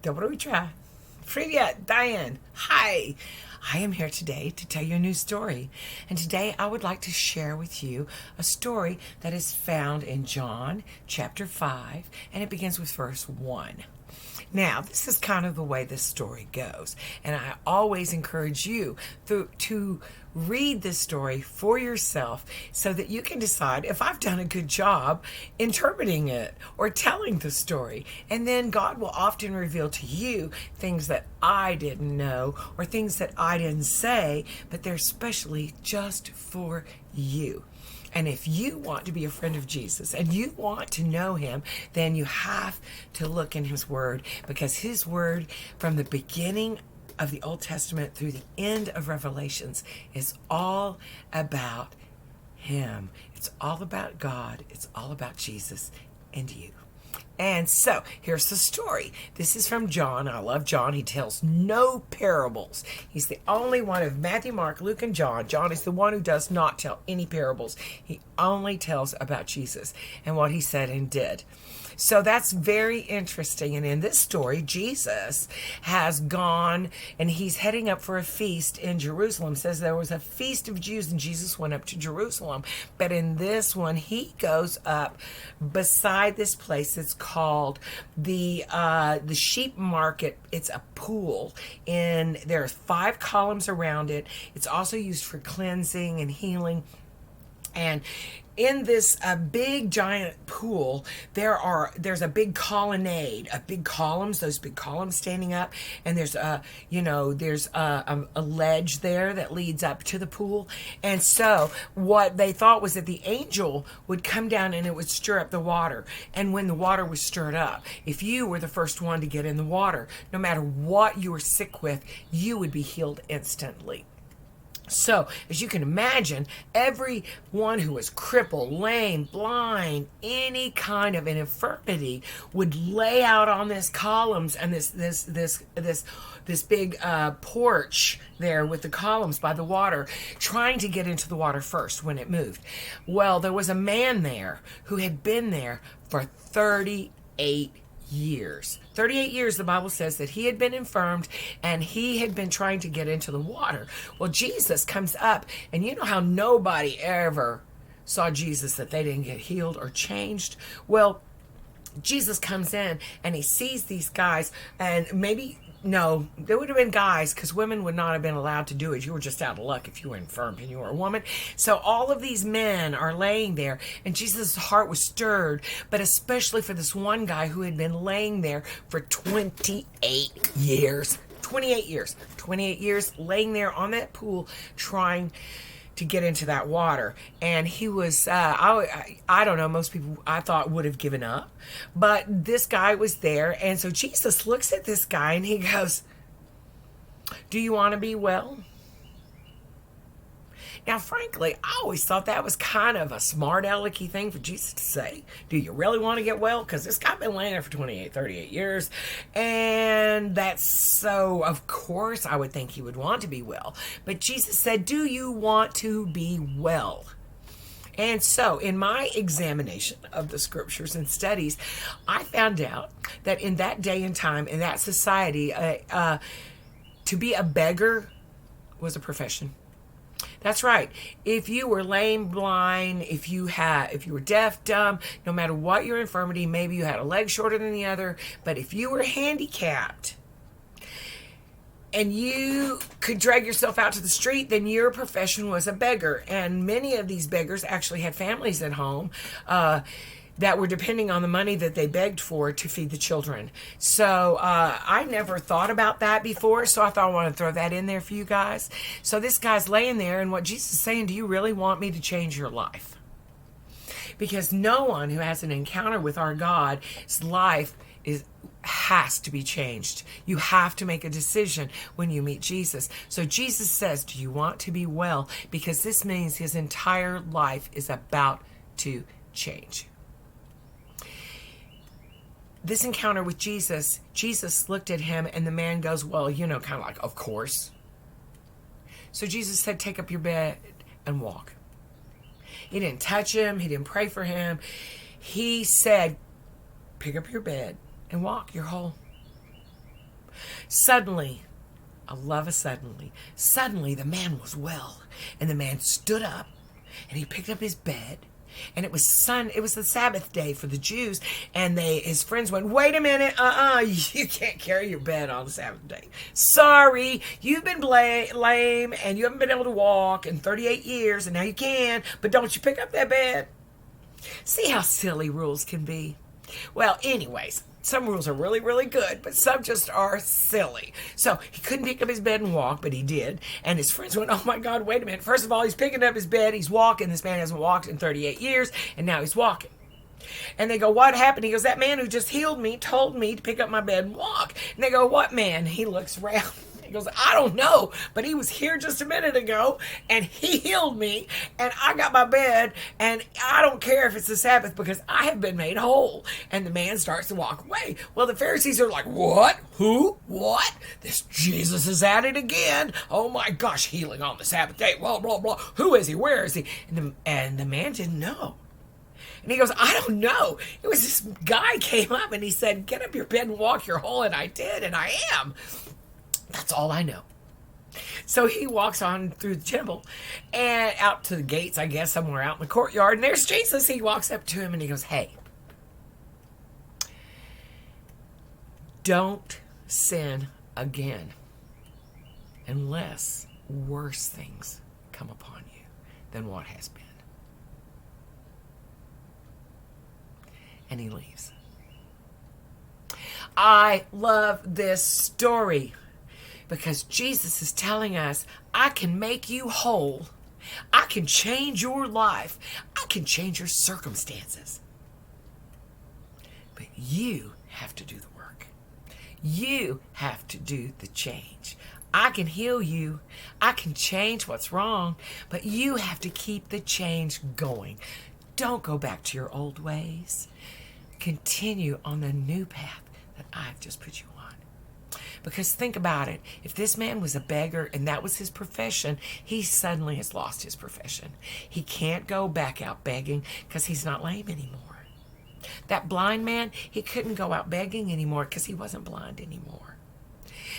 Double we try. Привет, Diane. Hi. I am here today to tell you a new story. And today I would like to share with you a story that is found in John chapter 5, and it begins with verse 1. Now, this is kind of the way this story goes, and I always encourage you to read this story for yourself so that you can decide if I've done a good job interpreting it or telling the story. And then God will often reveal to you things that I didn't know or things that I didn't say, but they're specially just for you. And if you want to be a friend of Jesus and you want to know him, then you have to look in his word, because his word from the beginning of the Old Testament through the end of Revelations is all about him. It's all about God. It's all about Jesus and you. And so here's the story. This is from John. I love John. He tells no parables. He's the only one of Matthew, Mark, Luke, and John. John is the one who does not tell any parables. He only tells about Jesus and what he said and did. So that's very interesting. And in this story, Jesus has gone and he's heading up for a feast in Jerusalem. It says there was a feast of Jews and Jesus went up to Jerusalem. But in this one, he goes up beside this place that's called the sheep market. It's a pool, and there are 5 columns around it. It's also used for cleansing and healing. And in this big giant pool, there's a big colonnade, a big columns, those big columns standing up, and there's a ledge there that leads up to the pool. And so what they thought was that the angel would come down and it would stir up the water. And when the water was stirred up, if you were the first one to get in the water, no matter what you were sick with, you would be healed instantly. So, as you can imagine, everyone who was crippled, lame, blind, any kind of an infirmity would lay out on this columns and this big porch there with the columns by the water, trying to get into the water first when it moved. Well, there was a man there who had been there for 38 years. 38 years, the Bible says that he had been infirmed and he had been trying to get into the water. Well, Jesus comes up, and you know how nobody ever saw Jesus that they didn't get healed or changed? Well, Jesus comes in and he sees these guys, and no, there would have been guys, because women would not have been allowed to do it. You were just out of luck if you were infirmed and you were a woman. So all of these men are laying there, and Jesus' heart was stirred, but especially for this one guy who had been laying there for 28 years. 28 years. 28 years laying there on that pool trying to get into that water. And he was, I don't know, most people I thought would have given up. But this guy was there. And so Jesus looks at this guy and he goes, "Do you want to be well?" Now, frankly, I always thought that was kind of a smart alecky thing for Jesus to say. Do you really want to get well? Because this guy been laying there for 38 years. And that's so, of course, I would think he would want to be well. But Jesus said, "Do you want to be well?" And so, in my examination of the scriptures and studies, I found out that in that day and time, in that society, to be a beggar was a profession. That's right. If you were lame, blind, if you were deaf, dumb, no matter what your infirmity, maybe you had a leg shorter than the other, but if you were handicapped and you could drag yourself out to the street, then your profession was a beggar. And many of these beggars actually had families at home that were depending on the money that they begged for to feed the children. So I never thought about that before, so I thought I wanted to throw that in there for you guys. So this guy's laying there, and what Jesus is saying, do you really want me to change your life? Because no one who has an encounter with our God's life has to be changed. You have to make a decision when you meet Jesus. So Jesus says, do you want to be well? Because this means his entire life is about to change. This encounter with Jesus, Jesus looked at him, and the man goes, well, kind of like, of course. So Jesus said, take up your bed and walk. He didn't touch him. He didn't pray for him. He said, pick up your bed and walk. You're whole. Suddenly, I love a suddenly. Suddenly the man was well, and the man stood up, and he picked up his bed, and it was the Sabbath day for the Jews, and his friends went, "Wait a minute, you can't carry your bed on the Sabbath day. Sorry, you've been lame, and you haven't been able to walk in 38 years, and now you can, but don't you pick up that bed." See how silly rules can be? Well, anyways, some rules are really, really good, but some just are silly. So he couldn't pick up his bed and walk, but he did. And his friends went, "Oh my God, wait a minute. First of all, he's picking up his bed, he's walking. This man hasn't walked in 38 years, and now he's walking." And they go, "What happened?" He goes, "That man who just healed me told me to pick up my bed and walk." And they go, "What man?" He looks around. He goes, "I don't know, but he was here just a minute ago, and he healed me, and I got my bed, and I don't care if it's the Sabbath because I have been made whole." And the man starts to walk away. Well, the Pharisees are like, "What? Who? What? This Jesus is at it again. Oh my gosh, healing on the Sabbath day. Blah, blah, blah. Who is he? Where is he?" And the man didn't know. And he goes, "I don't know. It was this guy came up and he said, 'Get up your bed and walk, you're whole.' And I did, and I am. That's all I know." So he walks on through the temple and out to the gates, I guess, somewhere out in the courtyard. And there's Jesus. He walks up to him and he goes, "Hey, don't sin again unless worse things come upon you than what has been." And he leaves. I love this story because Jesus is telling us, I can make you whole. I can change your life. I can change your circumstances. But you have to do the work. You have to do the change. I can heal you. I can change what's wrong, but you have to keep the change going. Don't go back to your old ways. Continue on the new path that I've just put you on. Because think about it. If this man was a beggar and that was his profession, he suddenly has lost his profession. He can't go back out begging because he's not lame anymore. That blind man, he couldn't go out begging anymore because he wasn't blind anymore.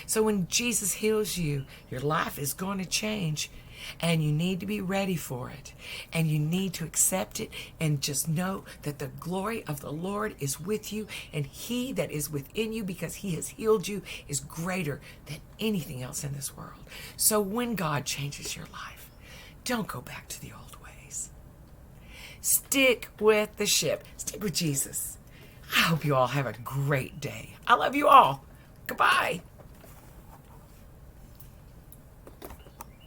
So when Jesus heals you, your life is going to change. And you need to be ready for it. And you need to accept it and just know that the glory of the Lord is with you. And he that is within you, because he has healed you, is greater than anything else in this world. So when God changes your life, don't go back to the old ways. Stick with the ship. Stick with Jesus. I hope you all have a great day. I love you all. Goodbye.